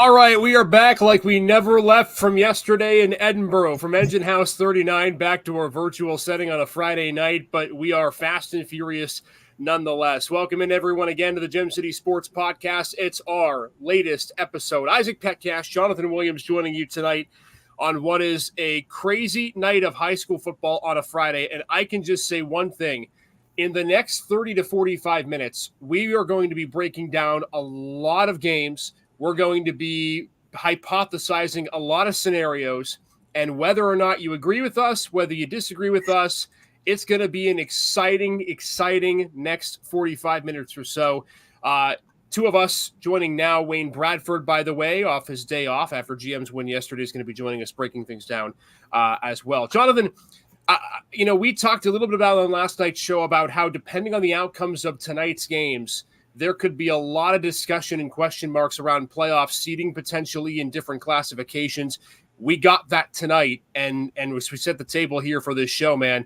All right, we are back like we never left from yesterday in Edinburgh, from Engine House 39 back to our virtual setting on a Friday night, but we are fast and furious nonetheless. Welcome in, everyone, again to the Gem City Sports Podcast. It's our latest episode. Isaac Petcash, Jonathan Williams joining you tonight on what is a crazy night of high school football on a Friday, and I can just say one thing. In the next 30 to 45 minutes, we are going to be breaking down a lot of games. We're going to be hypothesizing a lot of scenarios, and whether or not you agree with us, whether you disagree with us, it's going to be an exciting next 45 minutes or so. Two of us joining now. Wayne Bradford, by the way, off his day off after GM's win yesterday, is going to be joining us, breaking things down as well. Jonathan, we talked a little bit about on last night's show about how, depending on the outcomes of tonight's games, there could be a lot of discussion and question marks around playoff seeding potentially in different classifications. We got that tonight, and we set the table here for this show, man.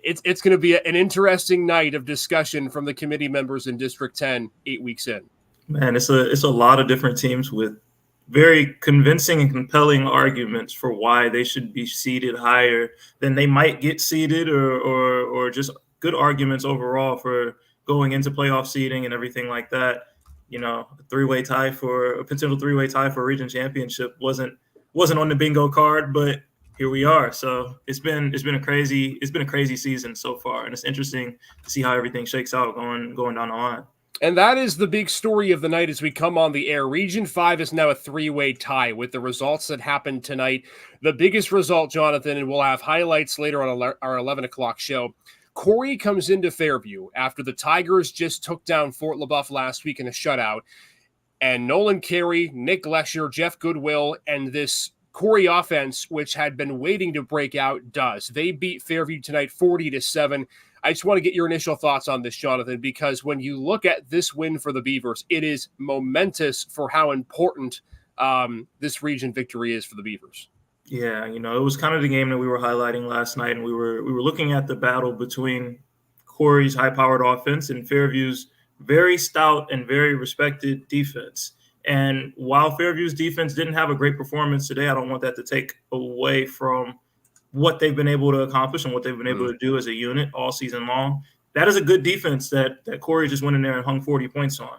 It's going to be an interesting night of discussion from the committee members in District 10 8 weeks in. Man, it's a lot of different teams with very convincing and compelling arguments for why they should be seeded higher than they might get seeded, or just good arguments overall for going into playoff seeding and everything like that. A potential three-way tie for a region championship wasn't on the bingo card, but here we are. So it's been a crazy season so far, and it's interesting to see how everything shakes out going down the line. And that is the big story of the night as we come on the air. Region 5 is now a three-way tie with the results that happened tonight. The biggest result, Jonathan, and we'll have highlights later on our 11 o'clock show. Corey comes into Fairview after the Tigers just took down Fort LaBeouf last week in a shutout. And Nolan Carey, Nick Lesher, Jeff Goodwill, and this Corey offense, which had been waiting to break out, does. They beat Fairview tonight 40-7. I just want to get your initial thoughts on this, Jonathan, because when you look at this win for the Beavers, it is momentous for how important this region victory is for the Beavers. Yeah, it was kind of the game that we were highlighting last night, and we were looking at the battle between Corey's high-powered offense and Fairview's very stout and very respected defense. And while Fairview's defense didn't have a great performance today, I don't want that to take away from what they've been able to accomplish and what they've been able to do as a unit all season long. That is a good defense that Corey just went in there and hung 40 points on,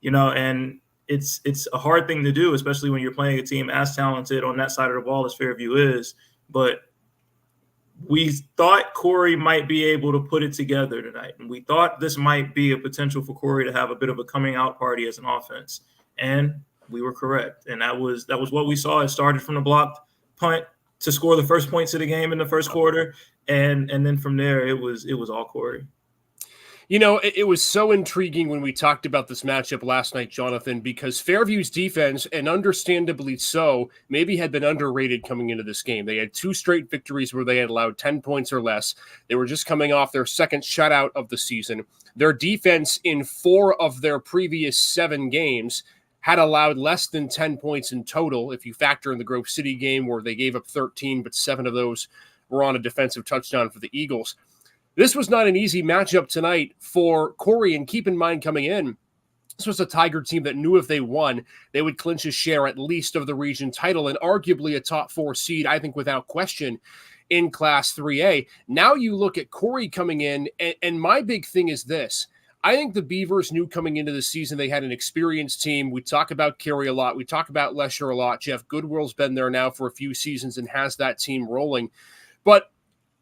and it's a hard thing to do, especially when you're playing a team as talented on that side of the ball as Fairview is. But we thought Corey might be able to put it together tonight, and we thought this might be a potential for Corey to have a bit of a coming out party as an offense, and we were correct. And that was what we saw. It started from the blocked punt to score the first points of the game in the first quarter, and then from there it was all Corey. It was so intriguing when we talked about this matchup last night, Jonathan, because Fairview's defense, and understandably so, maybe had been underrated coming into this game. They had 2 straight victories where they had allowed 10 points or less. They were just coming off their second shutout of the season. Their defense in 4 of their previous 7 games had allowed less than 10 points in total, if you factor in the Grove City game where they gave up 13, but 7 of those were on a defensive touchdown for the Eagles. This was not an easy matchup tonight for Corey, and keep in mind coming in, this was a Tiger team that knew if they won, they would clinch a share at least of the region title and arguably a top 4 seed, I think without question, in Class 3A. Now you look at Corey coming in, and my big thing is this. I think the Beavers knew coming into the season they had an experienced team. We talk about Carey a lot. We talk about Lesher a lot. Jeff Goodwill's been there now for a few seasons and has that team rolling. But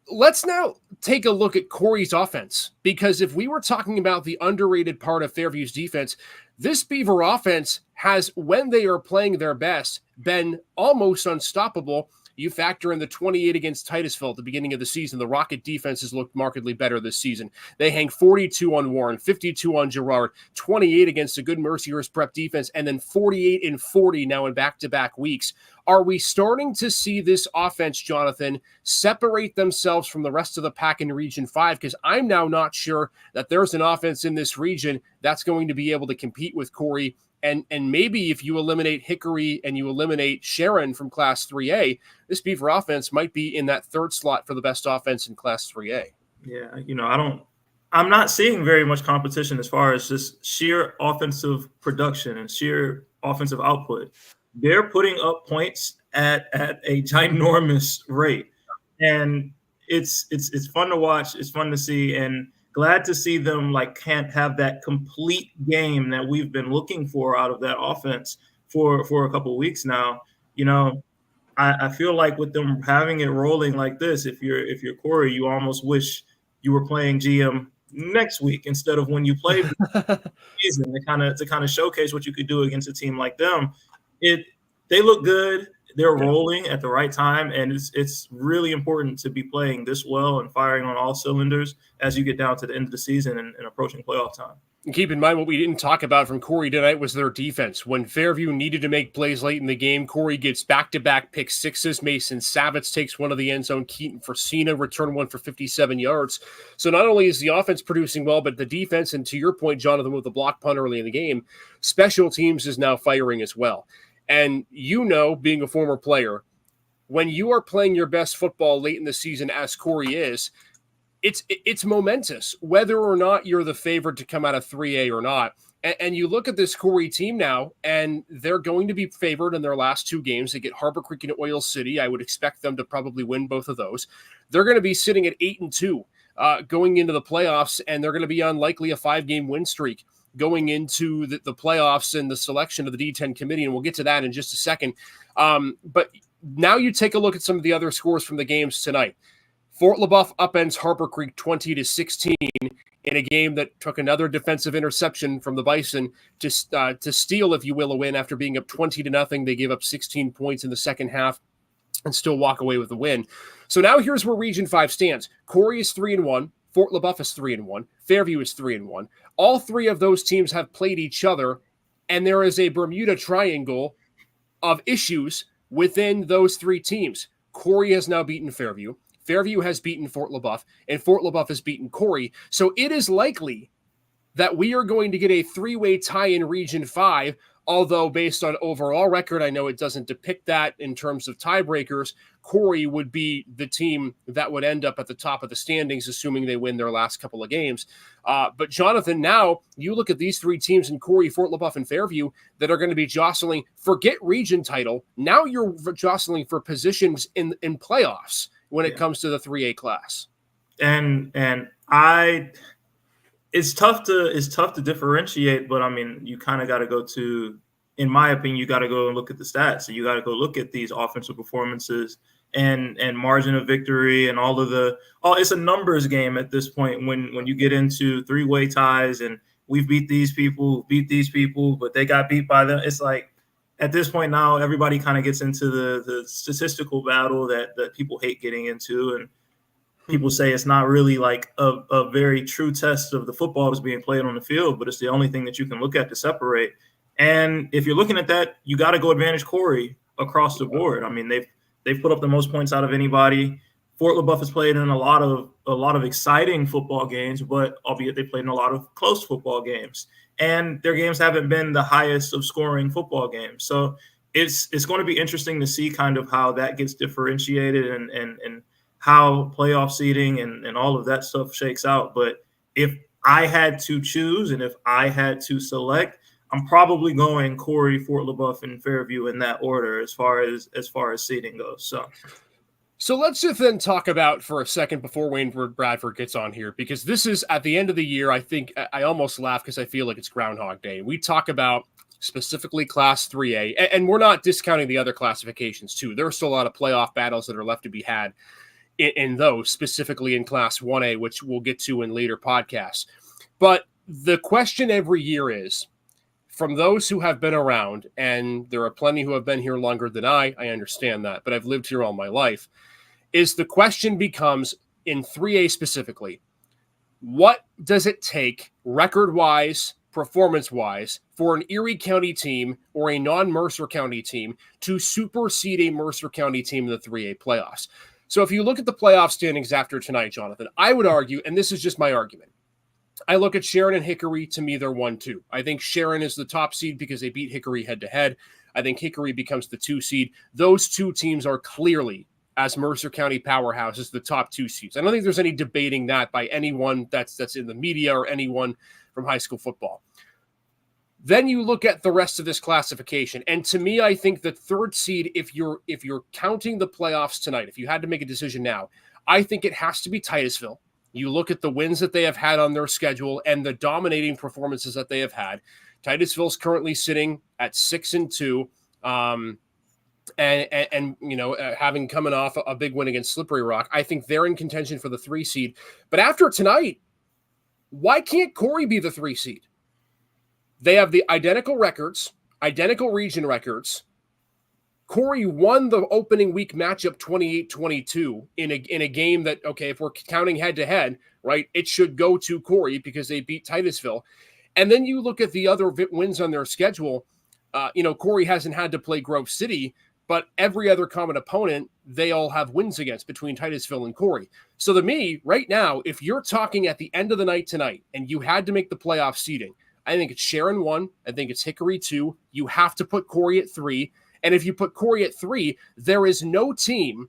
let's now take a look at Corey's offense, because if we were talking about the underrated part of Fairview's defense, this Beaver offense has, when they are playing their best, been almost unstoppable. You factor in the 28 against Titusville at the beginning of the season. The Rocket defense has looked markedly better this season. They hang 42 on Warren, 52 on Girard, 28 against a good Mercyhurst prep defense, and then 48-40 now in back-to-back weeks. Are we starting to see this offense, Jonathan, separate themselves from the rest of the pack in Region 5? Because I'm now not sure that there's an offense in this region that's going to be able to compete with Corey. And maybe if you eliminate Hickory and you eliminate Sharon from Class 3A, this Beaver offense might be in that third slot for the best offense in Class 3A. Yeah, I'm not seeing very much competition as far as just sheer offensive production and sheer offensive output. They're putting up points at a ginormous rate, and it's fun to watch. It's fun to see, and glad to see them like can't have that complete game that we've been looking for out of that offense for a couple of weeks now. You know, I feel like with them having it rolling like this, if you're Corey, you almost wish you were playing GM next week instead of when you played the season to kind of showcase what you could do against a team like them. They look good. They're rolling at the right time, and it's really important to be playing this well and firing on all cylinders as you get down to the end of the season and approaching playoff time. And keep in mind, what we didn't talk about from Corey tonight was their defense. When Fairview needed to make plays late in the game, Corey gets back-to-back pick sixes. Mason Savitz takes one of the end zone. Keaton Forcina returned one for 57 yards. So not only is the offense producing well, but the defense, and to your point, Jonathan, with the block punt early in the game, special teams is now firing as well. And you know, being a former player, when you are playing your best football late in the season, as Corey is, it's momentous, whether or not you're the favorite to come out of 3A or not. And you look at this Corey team now, and they're going to be favored in their last two games. They get Harbor Creek and Oil City. I would expect them to probably win both of those. They're going to be sitting at 8-2 going into the playoffs, and they're going to be on likely a 5-game win streak going into the playoffs and the selection of the D10 committee, and we'll get to that in just a second. But now you take a look at some of the other scores from the games tonight. Fort LaBeouf upends Harbor Creek 20-16 in a game that took another defensive interception from the Bison to steal, if you will, a win after being up 20-0. They gave up 16 points in the second half and still walk away with the win. So now here's where Region 5 stands. Corey is 3-1. Fort LaBeouf is 3-1. Fairview is 3-1. All three of those teams have played each other, and there is a Bermuda Triangle of issues within those three teams. Corey has now beaten Fairview. Fairview has beaten Fort LaBeouf, and Fort LaBeouf has beaten Corey. So it is likely that we are going to get a three-way tie in Region 5, although based on overall record, I know it doesn't depict that in terms of tiebreakers. Corey would be the team that would end up at the top of the standings, assuming they win their last couple of games. But Jonathan, now you look at these three teams in Corey, Fort LaBeouf, and Fairview that are going to be jostling, forget region title. Now you're jostling for positions in playoffs when it comes to the 3A class. And it's tough to differentiate, but I mean, you kind of got to go to, in my opinion, you got to go and look at the stats. So you got to go look at these offensive performances and margin of victory and it's a numbers game at this point when you get into three-way ties and we've beat these people, but they got beat by them. It's like, at this point now, everybody kind of gets into the statistical battle that people hate getting into. And people say it's not really like a very true test of the football that's being played on the field, but it's the only thing that you can look at to separate. And if you're looking at that, you got to go advantage Corey across the board. I mean, they've put up the most points out of anybody. Fort LaBeouf has played in a lot of exciting football games, but albeit they played in a lot of close football games. And their games haven't been the highest of scoring football games. So it's going to be interesting to see kind of how that gets differentiated and how playoff seeding and all of that stuff shakes out. But if I had to choose and if I had to select, I'm probably going Corey, Fort LaBeouf, and Fairview in that order as far as seeding goes. So let's just then talk about for a second before Wayne Bradford gets on here, because this is at the end of the year. I think I almost laugh because I feel like it's Groundhog Day. We talk about specifically Class 3A, and we're not discounting the other classifications too. There are still a lot of playoff battles that are left to be had in those, specifically in Class 1A, which we'll get to in later podcasts. But the question every year is, from those who have been around, and there are plenty who have been here longer than I understand that, but I've lived here all my life, is the question becomes, in 3A specifically, what does it take record-wise, performance-wise, for an Erie County team or a non-Mercer County team to supersede a Mercer County team in the 3A playoffs? So if you look at the playoff standings after tonight, Jonathan, I would argue, and this is just my argument, I look at Sharon and Hickory. To me, they're 1-2. I think Sharon is the top seed because they beat Hickory head-to-head. I think Hickory becomes the 2 seed. Those two teams are clearly, as Mercer County powerhouses, the top 2 seeds. I don't think there's any debating that by anyone that's in the media or anyone from high school football. Then you look at the rest of this classification. And to me, I think the third seed, if you're counting the playoffs tonight, if you had to make a decision now, I think it has to be Titusville. You look at the wins that they have had on their schedule and the dominating performances that they have had. Titusville's currently sitting at 6-2. And having coming off a big win against Slippery Rock, I think they're in contention for the 3 seed. But after tonight, why can't Corey be the 3 seed? They have the identical records, identical region records. Corey won the opening week matchup 28-22 in a game that, okay, if we're counting head-to-head, right, it should go to Corey because they beat Titusville. And then you look at the other wins on their schedule. Corey hasn't had to play Grove City, but every other common opponent, they all have wins against between Titusville and Corey. So to me, right now, if you're talking at the end of the night tonight and you had to make the playoff seeding, I think it's Sharon 1. I think it's Hickory 2. You have to put Corey at 3. And if you put Corey at 3, there is no team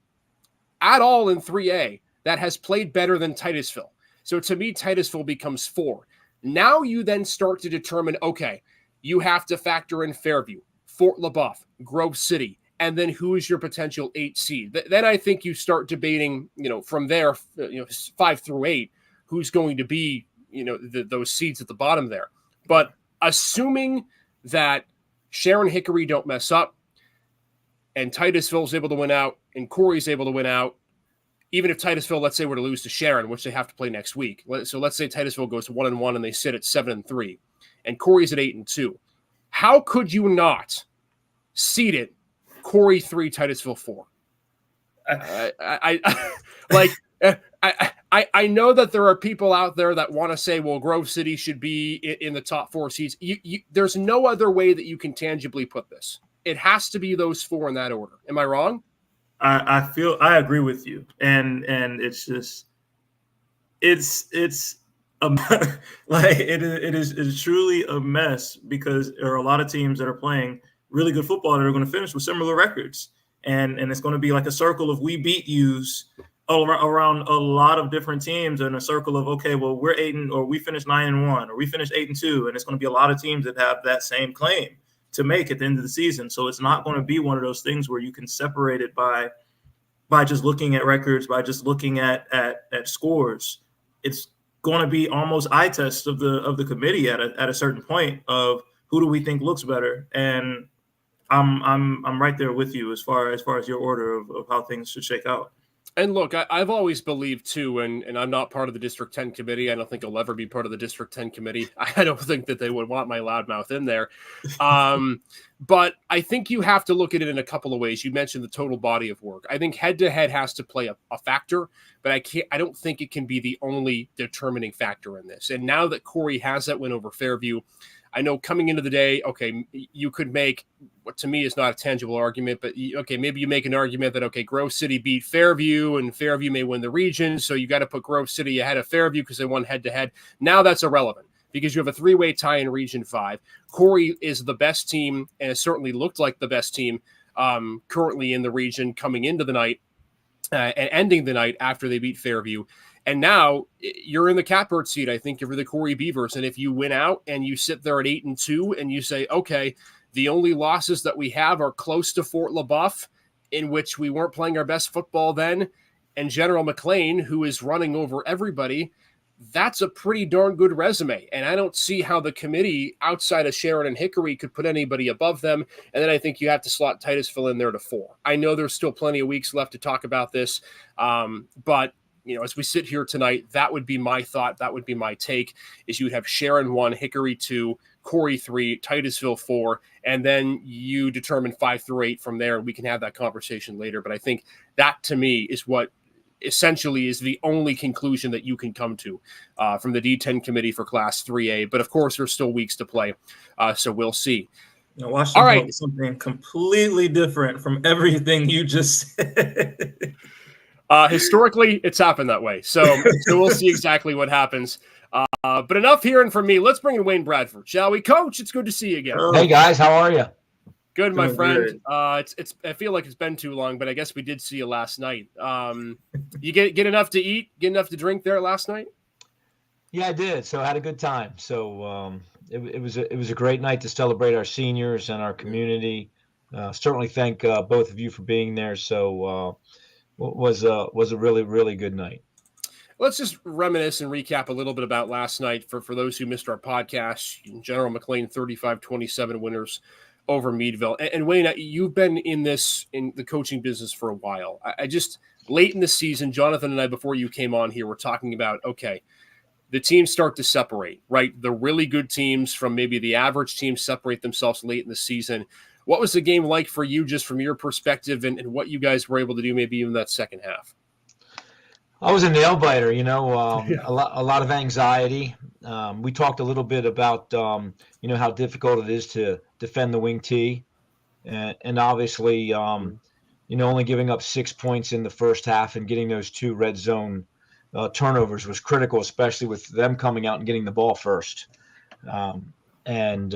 at all in 3A that has played better than Titusville. So to me, Titusville becomes 4. Now you then start to determine, okay, you have to factor in Fairview, Fort LaBeouf, Grove City, and then who is your potential 8 seed? Then I think you start debating, from there, 5 through 8, who's going to be, those seeds at the bottom there. But assuming that Sharon Hickory don't mess up and Titusville's able to win out and Corey's able to win out, even if Titusville, let's say, were to lose to Sharon, which they have to play next week. So let's say Titusville goes 1-1 and they sit at 7-3 and Corey's at 8-2. How could you not seed it Corey 3, Titusville 4? I know that there are people out there that want to say, well, Grove City should be in the top 4 seeds. There's no other way that you can tangibly put this. It has to be those 4 in that order. Am I wrong? I agree with you. And it's just, it's it is truly a mess because there are a lot of teams that are playing really good football that are going to finish with similar records. And it's going to be like a circle of we beat yous around a lot of different teams and a circle of, okay, well, we're 8 or we finished 9-1 or we finished 8-2. And it's going to be a lot of teams that have that same claim to make at the end of the season. So it's not going to be one of those things where you can separate it by just looking at records, by just looking at scores. It's going to be almost eye test of the committee at a certain point of who do we think looks better. And I'm right there with you as far as your order of how things should shake out. And look, I've always believed too, and I'm not part of the District 10 committee. I don't think I'll ever be part of the District 10 committee. I don't think that they would want my loudmouth in there. But I think you have to look at it in a couple of ways. You mentioned the total body of work. I think head-to-head has to play a factor, but I don't think it can be the only determining factor in this. And now that Corey has that win over Fairview, I know coming into the day, okay, you could make what to me is not a tangible argument, but okay, maybe you make an argument that, okay, Grove City beat Fairview and Fairview may win the region. So you got to put Grove City ahead of Fairview because they won head to head. Now that's irrelevant because you have a 3-way tie in Region 5. Corey is the best team and it certainly looked like the best team currently in the region coming into the night and ending the night after they beat Fairview. And now you're in the catbird seat, I think, for the Corey Beavers. And if you win out and you sit there at 8-2 and you say, okay, the only losses that we have are close to Fort LaBeouf, in which we weren't playing our best football then, and General McLean, who is running over everybody, that's a pretty darn good resume. And I don't see how the committee outside of Sharon and Hickory could put anybody above them. And then I think you have to slot Titusville in there to 4. I know there's still plenty of weeks left to talk about this, but as we sit here tonight, that would be my thought. That would be my take is you would have Sharon 1, Hickory 2, Corey 3, Titusville 4, and then you determine 5 through 8 from there. We can have that conversation later. But I think that to me is what essentially is the only conclusion that you can come to from the D10 committee for Class 3A. But of course, there's still weeks to play. So we'll see. Washington, all right, something completely different from everything you just said. Historically, it's happened that way. So we'll see exactly what happens. But enough hearing from me. Let's bring in Wayne Bradford, shall we? Coach, it's good to see you again. Hey, guys. How are you? Good, my friend. It's. I feel like it's been too long, but I guess we did see you last night. You get enough to eat, get enough to drink there last night? Yeah, I did. So I had a good time. So it was a great night to celebrate our seniors and our community. Certainly thank both of you for being there. So was a really good night. Let's just reminisce and recap a little bit about last night for those who missed our podcast. General McLean 35-27 winners over Meadville. And Wayne, you've been in the coaching business for a while. I just late in the season, Jonathan and I, before you came on here, were talking about, okay, the teams start to separate, right? The really good teams from maybe the average teams separate themselves late in the season. What was the game like for you, just from your perspective, and what you guys were able to do maybe even that second half? I was a nail biter, Yeah. a lot of anxiety. We talked a little bit about, how difficult it is to defend the wing T, and obviously, only giving up 6 points in the first half and getting those two red zone turnovers was critical, especially with them coming out and getting the ball first. And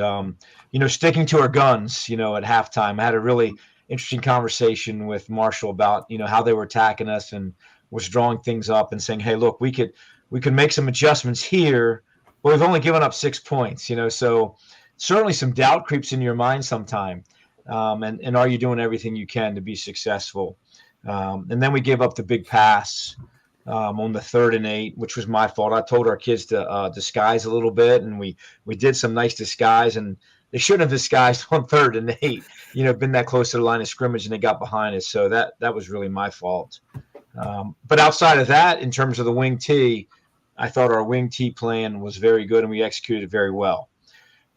sticking to our guns, at halftime. I had a really interesting conversation with Marshall about, how they were attacking us and was drawing things up and saying, hey, look, we could make some adjustments here, but we've only given up 6 points, so certainly some doubt creeps in your mind sometime. And are you doing everything you can to be successful? And then we gave up the big pass on the 3rd and 8, which was my fault. I told our kids to disguise a little bit, and we did some nice disguise, and they shouldn't have disguised on 3rd and 8. Been that close to the line of scrimmage, and they got behind us. So that was really my fault. But outside of that, in terms of the wing T, I thought our wing T plan was very good, and we executed very well.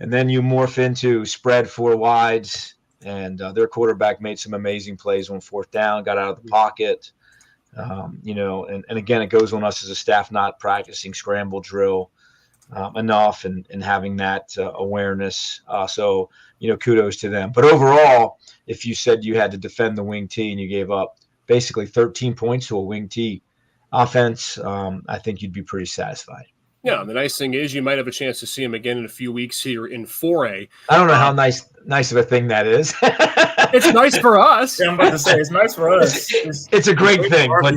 And then you morph into spread 4 wides, and their quarterback made some amazing plays on 4th down, got out of the pocket. And again, it goes on us as a staff not practicing scramble drill enough and having that awareness. So, kudos to them. But overall, if you said you had to defend the wing T and you gave up basically 13 points to a wing T offense, I think you'd be pretty satisfied. Yeah, and the nice thing is you might have a chance to see him again in a few weeks here in 4A. I don't know how nice of a thing that is. It's nice for us. Yeah, I'm about to say it's nice for us. It's a great thing, but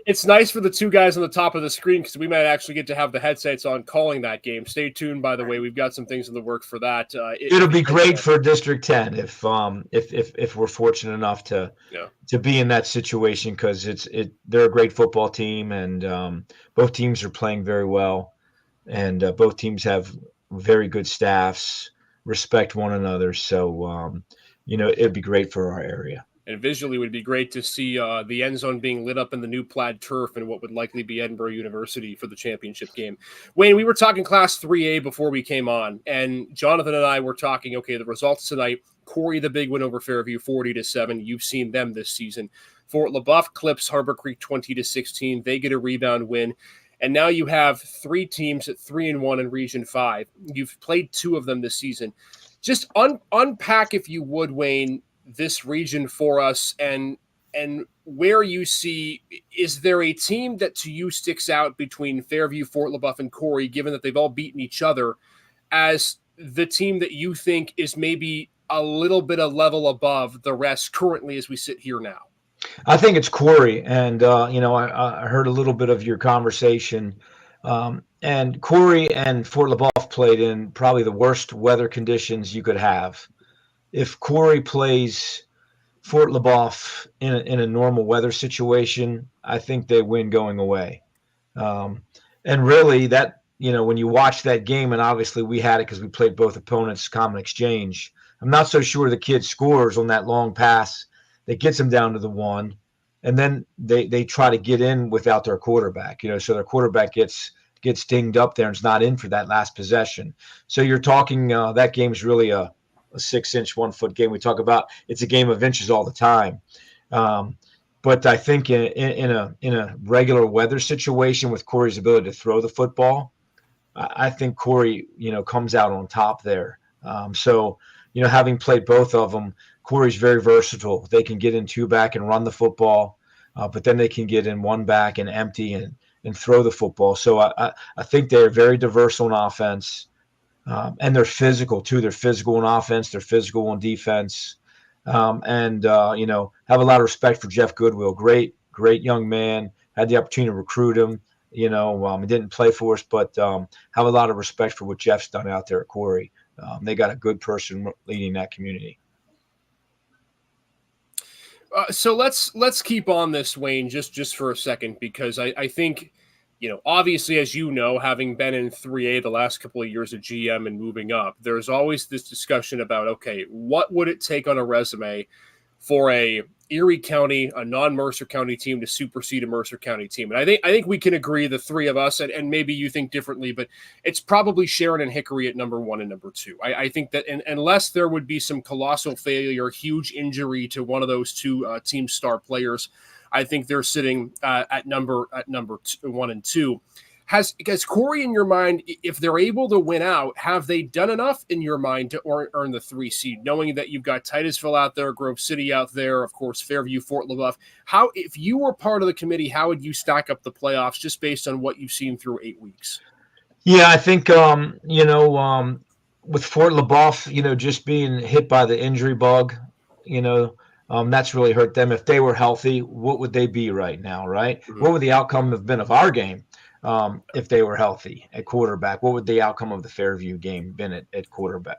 it's nice for the two guys on the top of the screen because we might actually get to have the headsets on calling that game. Stay tuned, by the way. We've got some things in the work for that. It'll be great for District 10 if we're fortunate enough to be in that situation, because they're a great football team, and both teams are playing very well, and both teams have very good staffs, respect one another. So it'd be great for our area. And visually, it would be great to see the end zone being lit up in the new plaid turf and what would likely be Edinburgh University for the championship game. Wayne, we were talking Class 3A before we came on, and Jonathan and I were talking, okay, the results tonight. Corey, the big win over Fairview, 40-7. You've seen them this season. Fort LaBeouf clips Harbor Creek 20-16. They get a rebound win. And now you have 3 teams at 3-1 in Region 5. You've played 2 of them this season. Just unpack, if you would, Wayne, this region for us, and where you see, is there a team that to you sticks out between Fairview, Fort LaBeouf, and Corey, given that they've all beaten each other, as the team that you think is maybe a little bit a level above the rest currently as we sit here now? I think it's Corey, and I heard a little bit of your conversation, and Corey and Fort LaBeouf played in probably the worst weather conditions you could have. If Corey plays Fort LaBeouf in a normal weather situation, I think they win going away. And really, that when you watch that game, and obviously we had it because we played both opponents common exchange. I'm not so sure the kid scores on that long pass that gets them down to the 1, and then they try to get in without their quarterback. So their quarterback gets dinged up there and is not in for that last possession. So you're talking that game's really a 6-inch, 1-foot game. We talk about it's a game of inches all the time. But I think in a regular weather situation with Corey's ability to throw the football, I think Corey, comes out on top there. So having played both of them, Corey's very versatile. They can get in 2 back and run the football, but then they can get in 1 back and empty and throw the football. So I think they're very diverse on offense. And they're physical too. They're physical on offense. They're physical on defense. And have a lot of respect for Jeff Goodwill. Great young man. Had the opportunity to recruit him. He didn't play for us, but have a lot of respect for what Jeff's done out there at Corey. They got a good person leading that community. So let's keep on this, Wayne, just for a second, because I think, obviously, as you know, having been in 3A the last couple of years at GM and moving up, there's always this discussion about, okay, what would it take on a resume for a Erie County, a non-Mercer County team to supersede a Mercer County team? And I think we can agree, the three of us, and maybe you think differently, but it's probably Sharon and Hickory at number 1 and number 2. I think that unless there would be some colossal failure, huge injury to one of those two team star players, I think they're sitting at number 1 and 2. Has Corey, in your mind, if they're able to win out, have they done enough in your mind to earn the 3 seed, knowing that you've got Titusville out there, Grove City out there, of course, Fairview, Fort LaBeouf? How, if you were part of the committee, how would you stack up the playoffs just based on what you've seen through 8 weeks? Yeah, I think, with Fort LaBeouf, just being hit by the injury bug, that's really hurt them. If they were healthy, what would they be right now, right? Mm-hmm. What would the outcome have been of our game? If they were healthy at quarterback? What would the outcome of the Fairview game been at quarterback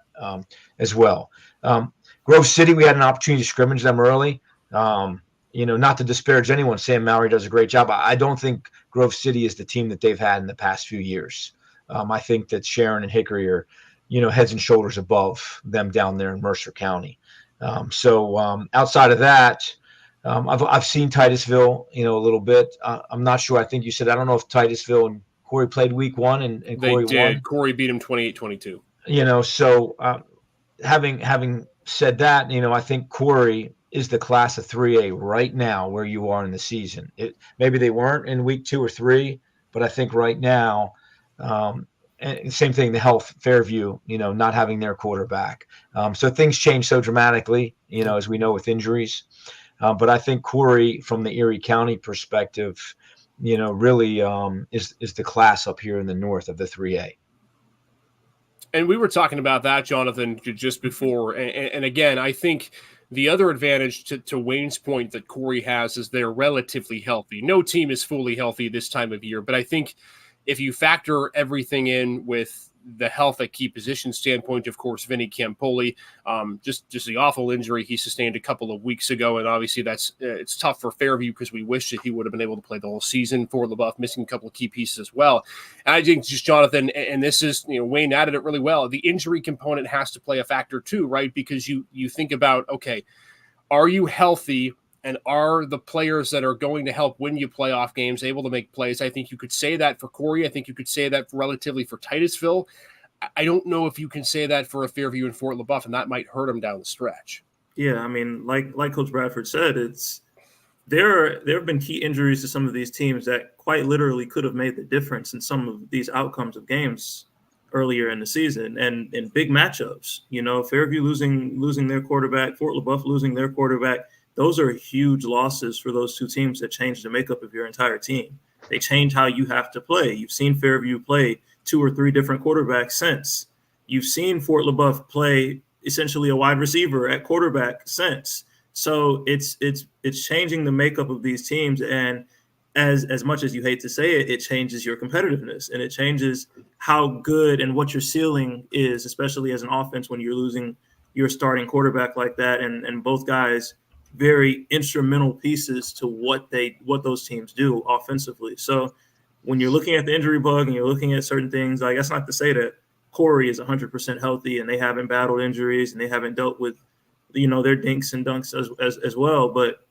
as well? Grove City, we had an opportunity to scrimmage them early. Not to disparage anyone, Sam Mowry does a great job. I don't think Grove City is the team that they've had in the past few years. I think that Sharon and Hickory are, heads and shoulders above them down there in Mercer County. Outside of that, I've seen Titusville, a little bit. I'm not sure. I think you said, I don't know if Titusville and Corey played week 1 and Corey won. Corey beat him 28-22. Having said that, I think Corey is the class of 3A right now where you are in the season. Maybe they weren't in week 2 or 3, but I think right now, and same thing, the health, Fairview, not having their quarterback. So things change so dramatically, as we know, with injuries. But I think Corey, from the Erie County perspective, really is the class up here in the north of the 3A. And we were talking about that, Jonathan, just before. And again, I think the other advantage to Wayne's point that Corey has is they're relatively healthy. No team is fully healthy this time of year, but I think if you factor everything in with the health at key position standpoint, of course, Vinny Campoli, just the awful injury he sustained a couple of weeks ago. And obviously it's tough for Fairview because we wish that he would have been able to play the whole season. For LaBeouf, missing a couple of key pieces as well. And I think just Jonathan, and this is, Wayne added it really well. The injury component has to play a factor too, right? Because you think about, okay, are you healthy? And are the players that are going to help win you playoff games able to make plays? I think you could say that for Corey. I think you could say that relatively for Titusville. I don't know if you can say that for a Fairview and Fort LaBeouf, and that might hurt them down the stretch. Yeah, I mean, like Coach Bradford said, there have been key injuries to some of these teams that quite literally could have made the difference in some of these outcomes of games earlier in the season and in big matchups. Fairview losing their quarterback, Fort LaBeouf losing their quarterback. Those are huge losses for those two teams that change the makeup of your entire team. They change how you have to play. You've seen Fairview play 2 or 3 different quarterbacks since. You've seen Fort LaBeouf play essentially a wide receiver at quarterback since. So it's changing the makeup of these teams. And as much as you hate to say it, it changes your competitiveness and it changes how good and what your ceiling is, especially as an offense when you're losing your starting quarterback like that. And both guys very instrumental pieces to what those teams do offensively. So when you're looking at the injury bug and you're looking at certain things, like that's not to say that Corey is 100% healthy and they haven't battled injuries and they haven't dealt with, their dinks and dunks as well. But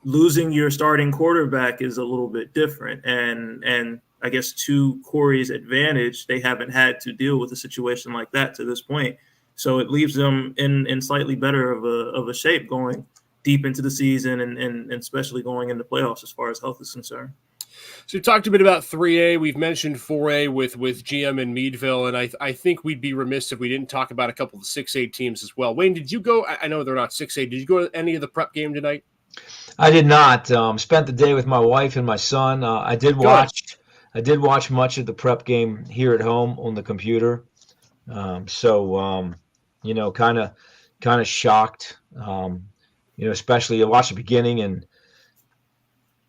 losing your starting quarterback is a little bit different. And I guess to Corey's advantage, they haven't had to deal with a situation like that to this point. So it leaves them in slightly better of a shape going deep into the season and especially going into playoffs as far as health is concerned. So we talked a bit about 3A. We've mentioned 4A with GM and Meadville, and I think we'd be remiss if we didn't talk about a couple of the 6A teams as well. Wayne, did you go? I know they're not 6A. Did you go to any of the prep game tonight? I did not. Spent the day with my wife and my son. I did watch much of the prep game here at home on the computer. Kind of shocked, especially I watched the beginning and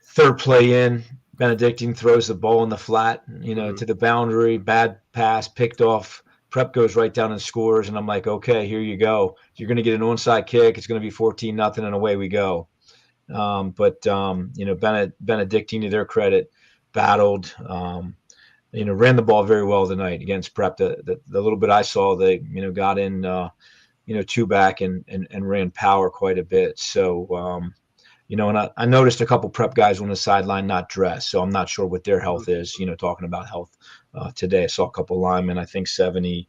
third play in, Benedictine throws the ball in the flat, to the boundary, bad pass, picked off. Prep goes right down and scores, and I'm like, okay, here you go. You're going to get an onside kick. It's going to be 14-0, and away we go. But Benedictine, to their credit, battled. Ran the ball very well tonight against Prep. The little bit I saw, they got in, two back and ran power quite a bit. So. And I noticed a couple Prep guys on the sideline not dressed, so I'm not sure what their health is. Talking about health today, I saw a couple linemen, I think 70,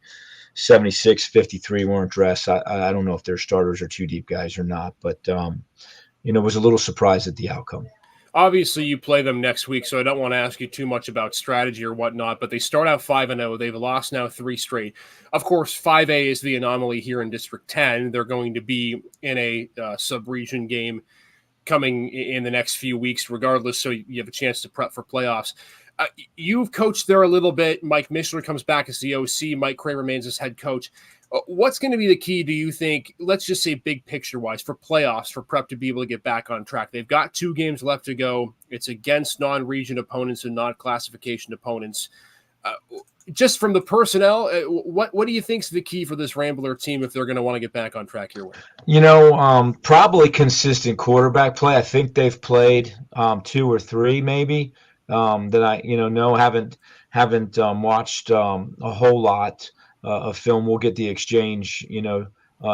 76, 53 weren't dressed. I don't know if they're starters or two deep guys or not, but, was a little surprised at the outcome. Obviously, you play them next week, so I don't want to ask you too much about strategy or whatnot, but they start out 5-0. They've lost now 3 straight. Of course, 5A is the anomaly here in District 10. They're going to be in a sub-region game coming in the next few weeks regardless, so you have a chance to prep for playoffs. You've coached there a little bit. Mike Mishler comes back as the OC. Mike Cray remains as head coach. What's going to be the key, do you think, let's just say big picture-wise, for playoffs, for Prep to be able to get back on track? They've got 2 games left to go. It's against non-region opponents and non-classification opponents. Just from the personnel, what do you think is the key for this Rambler team if they're going to want to get back on track your way? Probably consistent quarterback play. I think they've played 2 or 3 maybe that I know haven't watched a whole lot of film. We'll get the exchange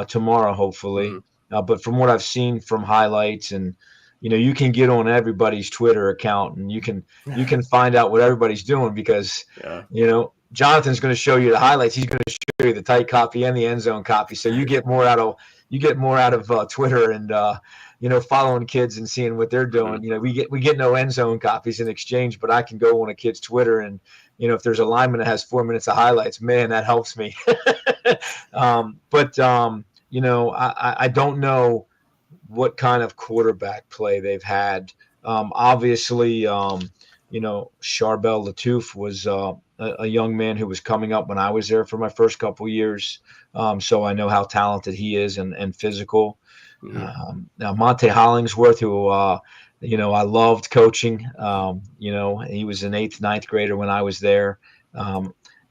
tomorrow hopefully. But from what I've seen from highlights, and you can get on everybody's Twitter account and you can find out what everybody's doing because Jonathan's going to show you the highlights. He's going to show you the tight copy and the end zone copy. So you get more out of Twitter and following kids and seeing what they're doing. We get no end zone copies in exchange, but I can go on a kid's Twitter and if there's a lineman that has 4 minutes of highlights, man, that helps me. I don't know what kind of quarterback play they've had. Obviously, Charbel Latouf was a young man who was coming up when I was there for my first couple years. So I know how talented he is and physical. Now Monte Hollingsworth, who, I loved coaching. He was an 8th, 9th grader when I was there.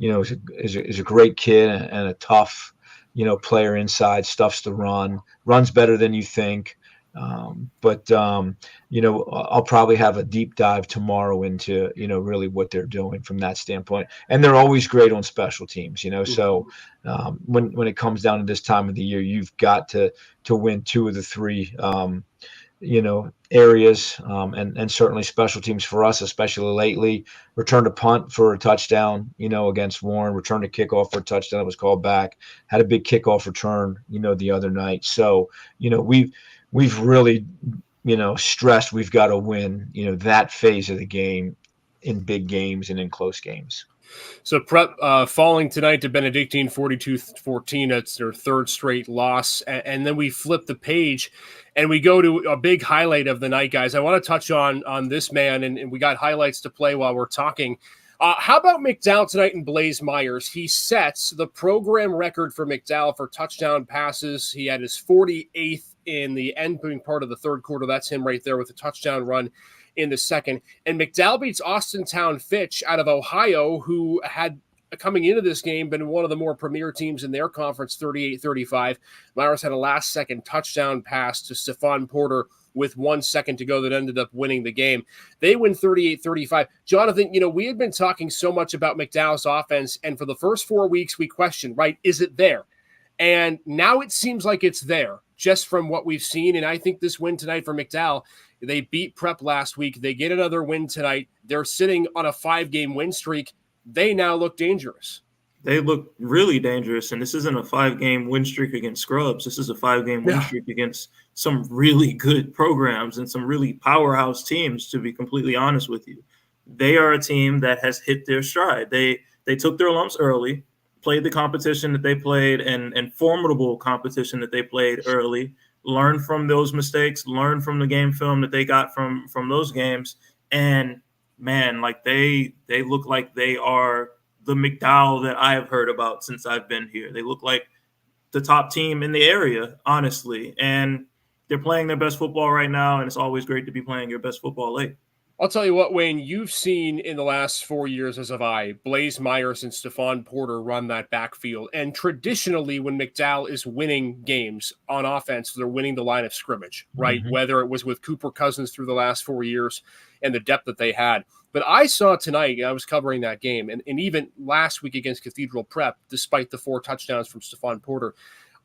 Is a great kid and a tough, player inside, stuffs to runs better than you think. I'll probably have a deep dive tomorrow into, really what they're doing from that standpoint. And they're always great on special teams, so when it comes down to this time of the year, you've got to win 2 of the 3, areas, and certainly special teams for us, especially lately. Returned a punt for a touchdown, against Warren. Returned a kickoff for a touchdown that was called back. Had a big kickoff return, the other night. So, we've really, stressed we've got to win, that phase of the game in big games and in close games. So Prep falling tonight to Benedictine 42-14. That's their 3rd straight loss. And then we flip the page and we go to a big highlight of the night, guys. I want to touch on this man, and we got highlights to play while we're talking. How about McDowell tonight and Blaze Myers? He sets the program record for McDowell for touchdown passes. He had his 48th in the ending part of the 3rd quarter. That's him right there with a touchdown run in the 2nd. And McDowell beats Austintown Fitch out of Ohio, who had, coming into this game, been one of the more premier teams in their conference, 38-35. Myers had a last-second touchdown pass to Stephon Porter with 1 second to go that ended up winning the game. They win 38-35. Jonathan, we had been talking so much about McDowell's offense, and for the first 4 weeks, we questioned, right, is it there? And now it seems like it's there, just from what we've seen. And I think this win tonight for McDowell, they beat Prep last week. They get another win tonight. They're sitting on a 5-game win streak. They now look dangerous. They look really dangerous, and this isn't a 5-game win streak against scrubs. This is a 5-game win streak against some really good programs and some really powerhouse teams, to be completely honest with you. They are a team that has hit their stride. They took their lumps early, played the competition that they played and formidable competition that they played early, learned from those mistakes, learned from the game film that they got from those games, and man, like they look like they are the McDowell that I have heard about since I've been here. They look like the top team in the area, honestly, and they're playing their best football right now, and it's always great to be playing your best football late. I'll tell you what, Wayne, you've seen in the last 4 years, as have I, Blaze Myers and Stephon Porter run that backfield. And traditionally, when McDowell is winning games on offense, they're winning the line of scrimmage, right? Mm-hmm. Whether it was with Cooper Cousins through the last 4 years and the depth that they had. But I saw tonight, I was covering that game, and even last week against Cathedral Prep, despite the 4 touchdowns from Stephon Porter,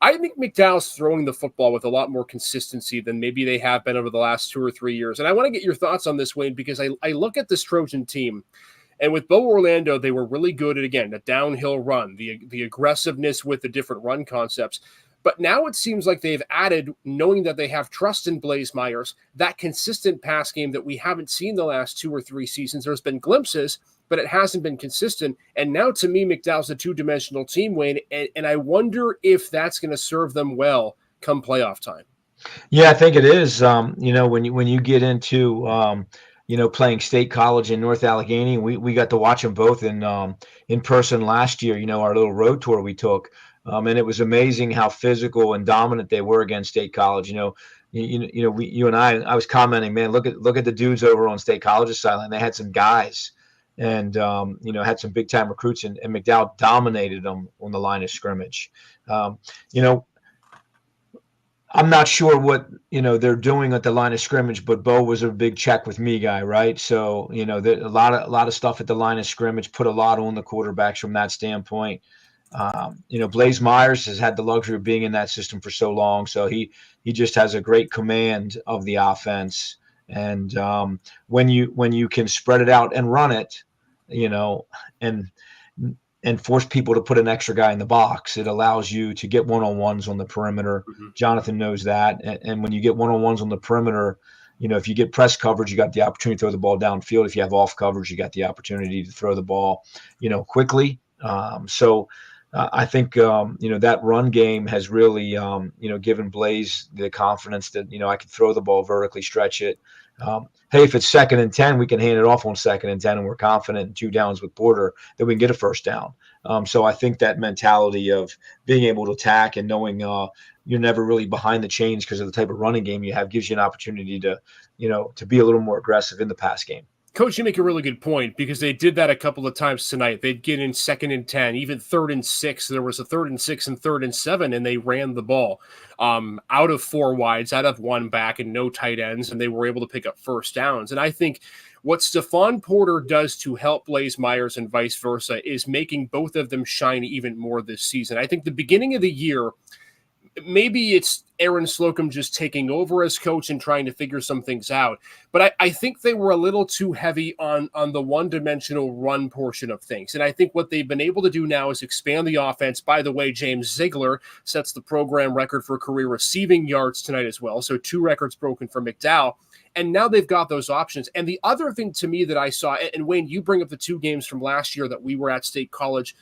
I think McDowell's throwing the football with a lot more consistency than maybe they have been over the last 2 or 3 years. And I want to get your thoughts on this, Wayne, because I look at this Trojan team, and with Bo Orlando, they were really good at, again, the downhill run, the aggressiveness with the different run concepts. But now it seems like they've added, knowing that they have trust in Blaze Myers, that consistent pass game that we haven't seen the last 2 or 3 seasons. There's been glimpses, but it hasn't been consistent. And now, to me, McDowell's a 2-dimensional team, Wayne, and I wonder if that's going to serve them well come playoff time. Yeah, I think it is. When you get into playing State College in North Allegheny, we got to watch them both in person last year. Our little road tour we took, and it was amazing how physical and dominant they were against State College. You and I was commenting, man, look at the dudes over on State College's sideline. They had some guys. And, had some big time recruits, and McDowell dominated them on the line of scrimmage. I'm not sure what, they're doing at the line of scrimmage, but Bo was a big check with me guy, right? So, a lot of stuff at the line of scrimmage, put a lot on the quarterbacks from that standpoint. Blaze Myers has had the luxury of being in that system for so long. So he just has a great command of the offense. And when you can spread it out and run it, and force people to put an extra guy in the box, it allows you to get one-on-ones on the perimeter. Mm-hmm. Jonathan knows that. And when you get one-on-ones on the perimeter, if you get press coverage, you got the opportunity to throw the ball downfield. If you have off coverage, you got the opportunity to throw the ball, quickly. I think, that run game has really, given Blaze the confidence that, I can throw the ball vertically, stretch it. Hey, if it's 2nd and 10, we can hand it off on 2nd and 10, and we're confident in 2 downs with Porter that we can get a first down. So I think that mentality of being able to attack and knowing you're never really behind the chains because of the type of running game you have gives you an opportunity to be a little more aggressive in the pass game. Coach, you make a really good point, because they did that a couple of times tonight. They'd get in 2nd and 10, even 3rd and 6. There was a 3rd and 6 and 3rd and 7, and they ran the ball out of 4 wides, out of 1 back, and no tight ends, and they were able to pick up first downs. And I think what Stephon Porter does to help Blaze Myers and vice versa is making both of them shine even more this season. I think the beginning of the year, maybe it's Aaron Slocum just taking over as coach and trying to figure some things out. But I think they were a little too heavy on the one-dimensional run portion of things. And I think what they've been able to do now is expand the offense. By the way, James Ziegler sets the program record for career receiving yards tonight as well. So 2 records broken for McDowell. And now they've got those options. And the other thing to me that I saw, and Wayne, you bring up the 2 games from last year that we were at State College,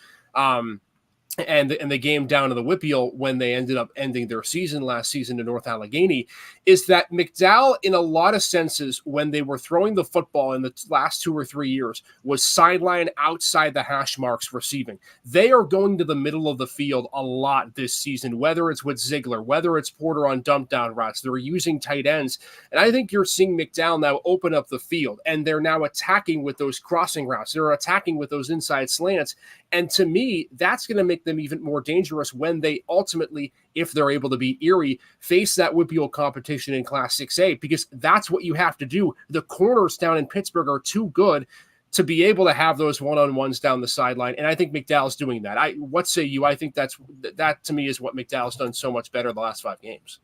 and the game down in the Whippeal when they ended up ending their season last season in North Allegheny, is that McDowell, in a lot of senses, when they were throwing the football in the last 2 or 3 years, was sideline outside the hash marks receiving. They are going to the middle of the field a lot this season, whether it's with Ziegler, whether it's Porter on dump down routes. They're using tight ends. And I think you're seeing McDowell now open up the field, and they're now attacking with those crossing routes. They're attacking with those inside slants. And to me, that's going to make them even more dangerous when they ultimately, if they're able to be Erie, face that Whippeal competition in Class 6A, because that's what you have to do. The corners down in Pittsburgh are too good to be able to have those one-on-ones down the sideline. And I think McDowell's doing that. What say you? I think that to me is what McDowell's done so much better the last 5 games.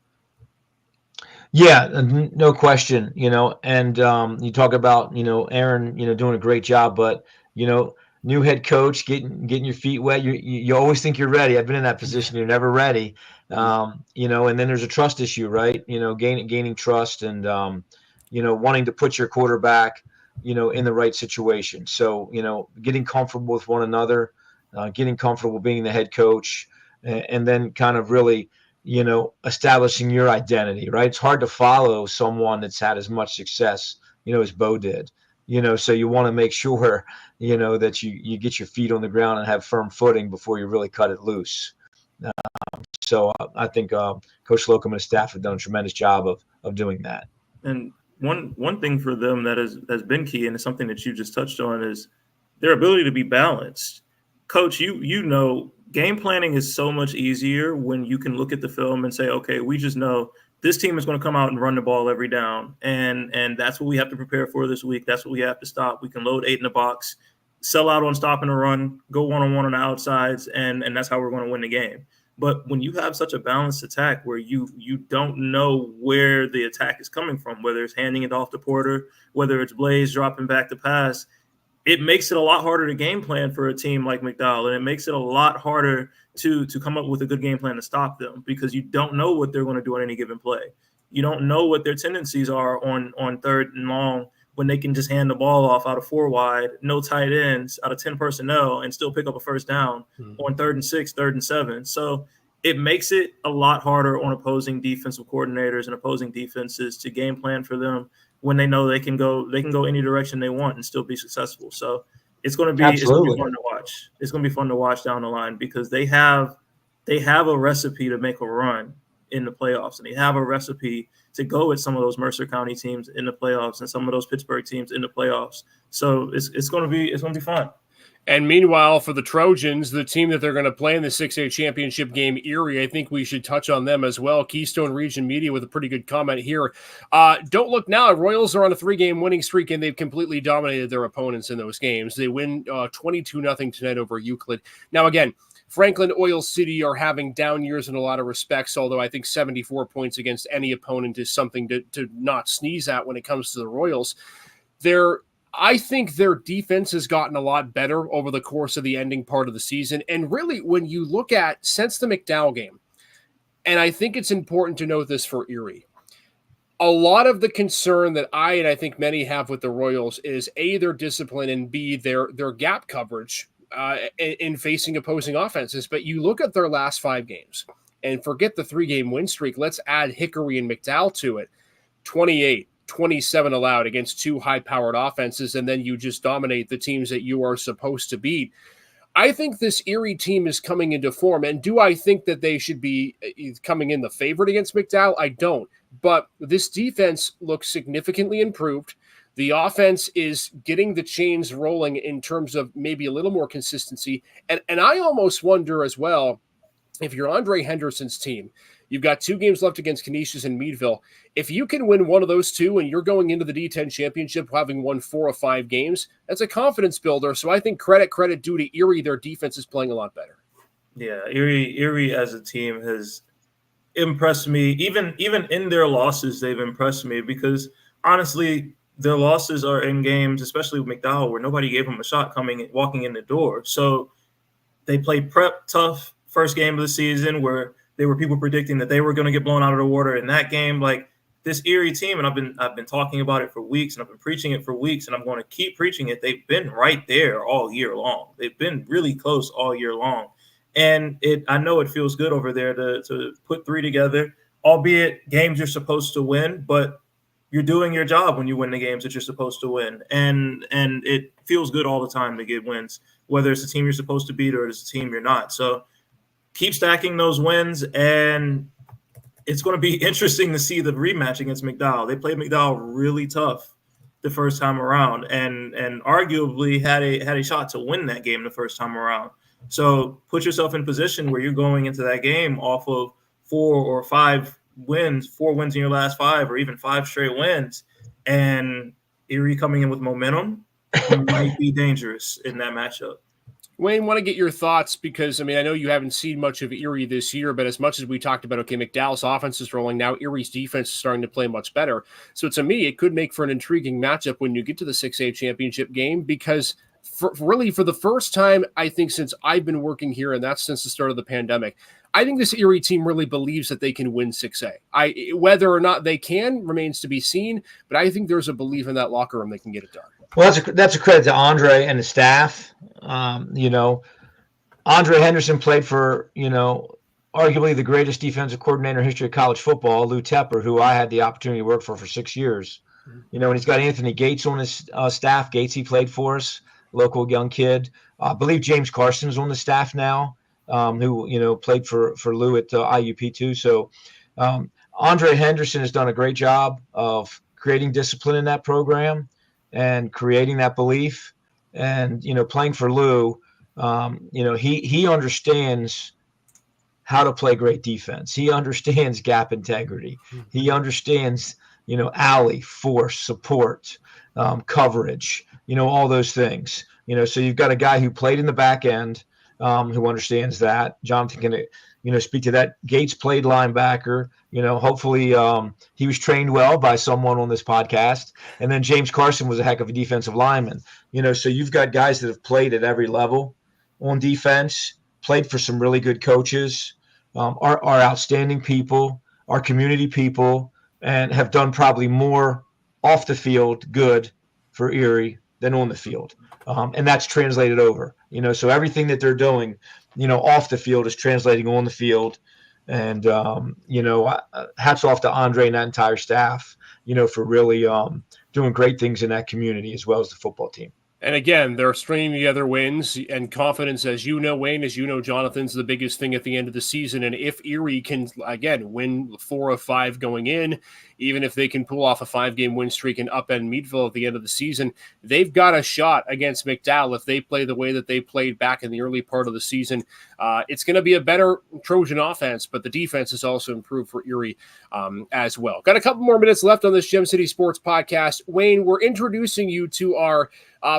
Yeah, no question, and you talk about, Aaron, doing a great job, but, new head coach, getting your feet wet. You always think you're ready. I've been in that position. You're never ready. And then there's a trust issue, right? Gaining trust and, wanting to put your quarterback, in the right situation. So, getting comfortable with one another, getting comfortable being the head coach, and then kind of really, establishing your identity, right? It's hard to follow someone that's had as much success, as Bo did. So you want to make sure, that you get your feet on the ground and have firm footing before you really cut it loose. So I think Coach Slocum and his staff have done a tremendous job of doing that. And one thing for them that has been key, and it's something that you just touched on, is their ability to be balanced. Coach, you know, game planning is so much easier when you can look at the film and say, okay, we just know this team is going to come out and run the ball every down, and that's what we have to prepare for this week. That's what we have to stop. We can load 8 in the box, sell out on stopping the run, go one-on-one on the outsides, and that's how we're going to win the game. But when you have such a balanced attack where you don't know where the attack is coming from, whether it's handing it off to Porter, whether it's Blaze dropping back to pass, it makes it a lot harder to game plan for a team like McDowell, and it makes it a lot harder to come up with a good game plan to stop them, because you don't know what they're going to do on any given play. You don't know what their tendencies are on third and long when they can just hand the ball off out of 4 wide, no tight ends, out of 10 personnel, and still pick up a first down on 3rd and 6, 3rd and 7. So it makes it a lot harder on opposing defensive coordinators and opposing defenses to game plan for them when they know they can go any direction they want and still be successful. So it's going to be fun to watch. It's going to be fun to watch down the line, because they have a recipe to make a run in the playoffs, and they have a recipe to go with some of those Mercer County teams in the playoffs and some of those Pittsburgh teams in the playoffs. So it's going to be fun. And meanwhile, for the Trojans, the team that they're going to play in the 6A championship game, Erie, I think we should touch on them as well. Keystone Region Media with a pretty good comment here. Don't look now. Royals are on a 3-game winning streak, and they've completely dominated their opponents in those games. They win 22-0 tonight over Euclid. Now, again, Franklin, Oil City are having down years in a lot of respects, although I think 74 points against any opponent is something to not sneeze at when it comes to the Royals. I think their defense has gotten a lot better over the course of the ending part of the season. And really, when you look at since the McDowell game, and I think it's important to note this for Erie, a lot of the concern that I think many have with the Royals is A, their discipline, and B, their gap coverage in facing opposing offenses. But you look at their last 5 games and forget the 3-game win streak. Let's add Hickory and McDowell to it. 27 allowed against 2 high-powered offenses, and then you just dominate the teams that you are supposed to beat. I think this Erie team is coming into form, and do I think that they should be coming in the favorite against McDowell? I don't, but this defense looks significantly improved. The offense is getting the chains rolling in terms of maybe a little more consistency, and I almost wonder as well, if you're Andre Henderson's team, you've got 2 games left against Canisius and Meadville. If you can win one of those 2 and you're going into the D10 championship having won 4 of 5 games, that's a confidence builder. So I think credit due to Erie. Their defense is playing a lot better. Yeah, Erie as a team has impressed me. Even in their losses, they've impressed me, because honestly, their losses are in games, especially with McDowell, where nobody gave them a shot walking in the door. So they played prep tough first game of the season, where there were people predicting that they were going to get blown out of the water in that game. Like, this Erie team, and I've been talking about it for weeks, and I've been preaching it for weeks, and I'm going to keep preaching it. They've been right there all year long. They've been really close all year long. And I know it feels good over there to put 3 together, albeit games you're supposed to win, but you're doing your job when you win the games that you're supposed to win. And it feels good all the time to get wins, whether it's the team you're supposed to beat or it's the team you're not. So keep stacking those wins, and it's going to be interesting to see the rematch against McDowell. They played McDowell really tough the first time around, and arguably had a shot to win that game the first time around. So put yourself in position where you're going into that game off of 4 or 5 wins, 4 wins in your last 5, or even 5 straight wins, and Erie coming in with momentum might be dangerous in that matchup. Wayne, want to get your thoughts, because, I mean, I know you haven't seen much of Erie this year, but as much as we talked about, okay, McDowell's offense is rolling now, Erie's defense is starting to play much better. So to me, it could make for an intriguing matchup when you get to the 6A championship game, because for the first time, I think, since I've been working here, and that's since the start of the pandemic, I think this Erie team really believes that they can win 6A. Whether or not they can remains to be seen, but I think there's a belief in that locker room they can get it done. Well, that's a credit to Andre and the staff. Andre Henderson played for, arguably the greatest defensive coordinator in history of college football, Lou Tepper, who I had the opportunity to work for 6 years. And he's got Anthony Gates on his staff. Gates, he played for us, local young kid. I believe James Carson's on the staff now, who, played for Lou at IUP too. So Andre Henderson has done a great job of creating discipline in that program and creating that belief. And, playing for Lou, he understands how to play great defense. He understands gap integrity. He understands, alley, force, support, coverage, all those things. So you've got a guy who played in the back end, who understands that. Jonathan can, speak to that. Gates played linebacker. Hopefully he was trained well by someone on this podcast. And then James Carson was a heck of a defensive lineman. So you've got guys that have played at every level on defense, played for some really good coaches, are outstanding people, are community people, and have done probably more off the field good for Erie than on the field. And that's translated over, so everything that they're doing, off the field is translating on the field. And, hats off to Andre and that entire staff, for really doing great things in that community as well as the football team. And again, they're stringing together wins and confidence, as you know, Wayne, as you know, Jonathan's the biggest thing at the end of the season. And if Erie can, again, win 4 of 5 going in, even if they can pull off a 5-game win streak and upend Meadville at the end of the season, they've got a shot against McDowell if they play the way that they played back in the early part of the season. It's going to be a better Trojan offense, but the defense has also improved for Erie as well. Got a couple more minutes left on this Gem City Sports podcast. Wayne, we're introducing you to our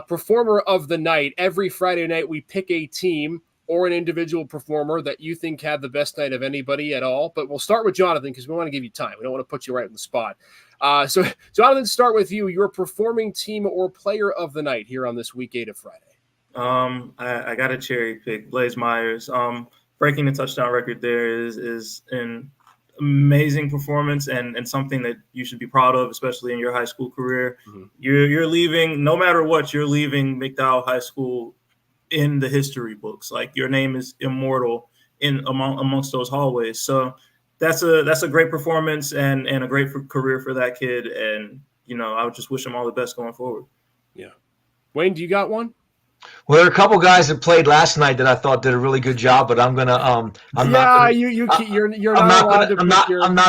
performer of the night. Every Friday night, we pick a team or an individual performer that you think had the best night of anybody at all. But we'll start with Jonathan because we want to give you time. We don't want to put you right in the spot. So, Jonathan, start with you. Your performing team or player of the night here on this week 8 of Friday. I got a cherry pick, Blaze Myers. Breaking the touchdown record there is an amazing performance and something that you should be proud of, especially in your high school career. Mm-hmm. You're leaving, no matter what, you're leaving McDowell High School in the history books. Like, your name is immortal amongst those hallways. So that's a great performance and a great career for that kid. And, I would just wish him all the best going forward. Yeah. Wayne, do you got one? Well, there are a couple guys that played last night that I thought did a really good job, but I'm gonna I'm not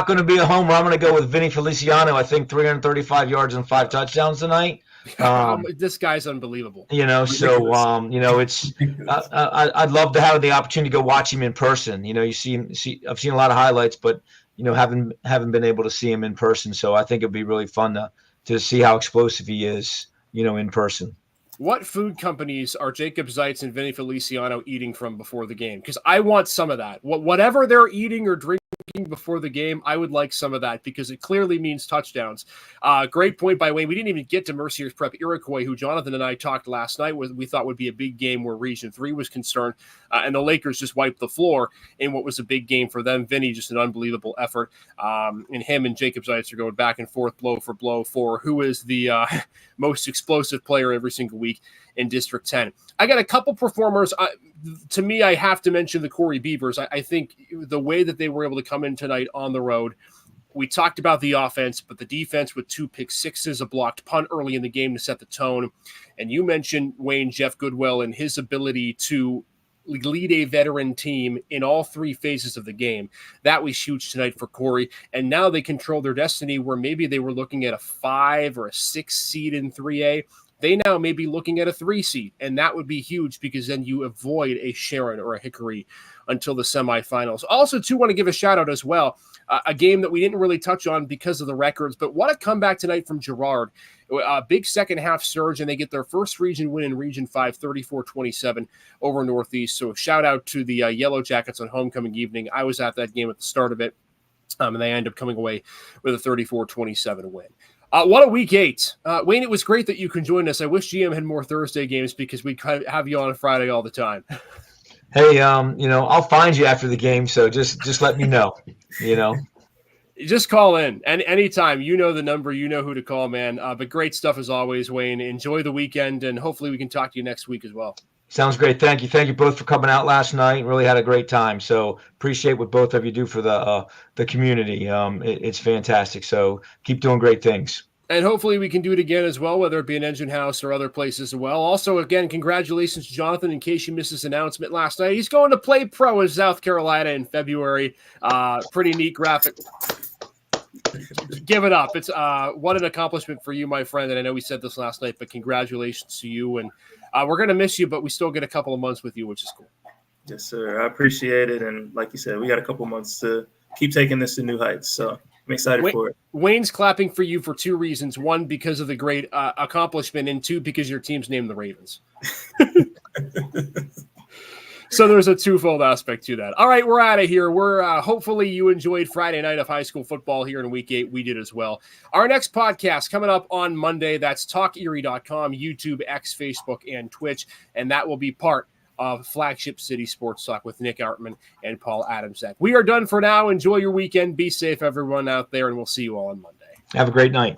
gonna be a homer. I'm gonna go with Vinny Feliciano. I think 335 yards and 5 touchdowns tonight. This guy's unbelievable. It's I'd love to have the opportunity to go watch him in person. I've seen a lot of highlights, but haven't been able to see him in person. So I think it'd be really fun to see how explosive he is, in person. What food companies are Jacob Zeitz and Vinny Feliciano eating from before the game? Because I want some of that. Whatever they're eating or drinking before the game, I would like some of that because it clearly means touchdowns. Great point by Wayne. We didn't even get to Mercier's Prep Iroquois, who Jonathan and I talked last night we thought would be a big game where Region 3 was concerned, and the Lakers just wiped the floor in what was a big game for them. Vinny, just an unbelievable effort, and him and Jacob Zeitz are going back and forth blow for blow for who is the most explosive player every single week in District 10. I got a couple performers. To me, I have to mention the Corey Beavers. I think the way that they were able to come in tonight on the road, we talked about the offense, but the defense with 2 pick-sixes, a blocked punt early in the game to set the tone. And you mentioned, Wayne, Jeff Goodwell and his ability to lead a veteran team in all 3 phases of the game. That was huge tonight for Corey. And now they control their destiny where maybe they were looking at a 5 or a 6 seed in 3A. They now may be looking at a 3 seed, and that would be huge because then you avoid a Sharon or a Hickory until the semifinals. Also, too, want to give a shout-out as well, a game that we didn't really touch on because of the records, but what a comeback tonight from Girard. A big second-half surge, and they get their first region win in Region 5, 34-27 over Northeast. So shout-out to the Yellow Jackets on homecoming evening. I was at that game at the start of it, and they end up coming away with a 34-27 win. What a week 8. Wayne, it was great that you can join us. I wish GM had more Thursday games because we have you on a Friday all the time. Hey, I'll find you after the game, so just let me know, Just call in anytime. You know the number. You know who to call, man. But great stuff as always, Wayne. Enjoy the weekend, and hopefully we can talk to you next week as well. Sounds great. Thank you. Thank you both for coming out last night. Really had a great time. So appreciate what both of you do for the community. It's fantastic. So keep doing great things. And hopefully we can do it again as well, whether it be an Engine House or other places as well. Also, again, congratulations to Jonathan. In case you missed his announcement last night, he's going to play pro in South Carolina in February. Pretty neat graphic. Give it up. It's what an accomplishment for you, my friend. And I know we said this last night, but congratulations to you. And we're going to miss you, but we still get a couple of months with you, which is cool. Yes, sir. I appreciate it. And like you said, we got a couple months to keep taking this to new heights. So I'm excited for it. Wayne's clapping for you for two reasons. One, because of the great accomplishment, and two, because your team's named the Ravens. So there's a twofold aspect to that. All right, we're out of here. We're hopefully you enjoyed Friday night of high school football here in Week 8. We did as well. Our next podcast coming up on Monday. That's TalkErie.com, YouTube, X, Facebook, and Twitch. And that will be part of Flagship City Sports Talk with Nick Artman and Paul Adamczak. We are done for now. Enjoy your weekend. Be safe, everyone out there, and we'll see you all on Monday. Have a great night.